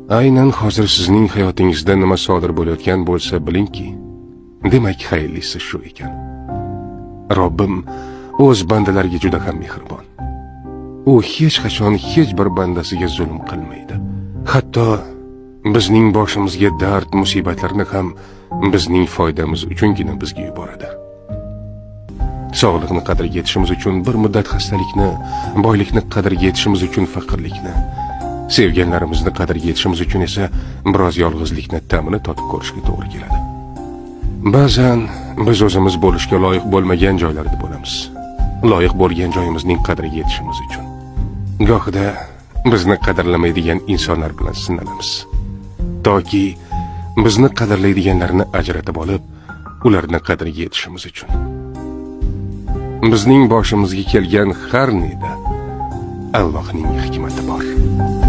Aynan hozir sizning hayotingizda nima sodir bo'layotgan bo'lsa bilingki, demak xayrlisi shu ekan. Robbim o'z bandalariga juda ham mehribon. U hech qachon hech bir bandasiga zulm qilmaydi. Hatto bizning boshimizga dard, musibatlarni ham bizning foydamiz uchungina bizga yuboradi. Sog'liqni qadriga yetishimiz uchun bir muddat xastalikni, boylikni qadriga yetishimiz uchun faqirlikni, sevganlarimizni qadriga yetishimiz uchun esa biroz yolg'izlikni ta'mini totib ko'rishga to'g'ri keladi. Ba'zan biz o'zimiz bo'lishga loyiq bo'lmagan joylarda bo'lamiz. Loyiq bo'lgan joyimizning qadriga yetishimiz uchun. Gohida bizni qadrlamaydigan insonlar bilan sinalamiz. Toki bizni qadrlaydiganlarni ajratib olib, ularni qadriga yetishimiz uchun. Bizning boshimizga kelgan har neda Allohning hikmati bor.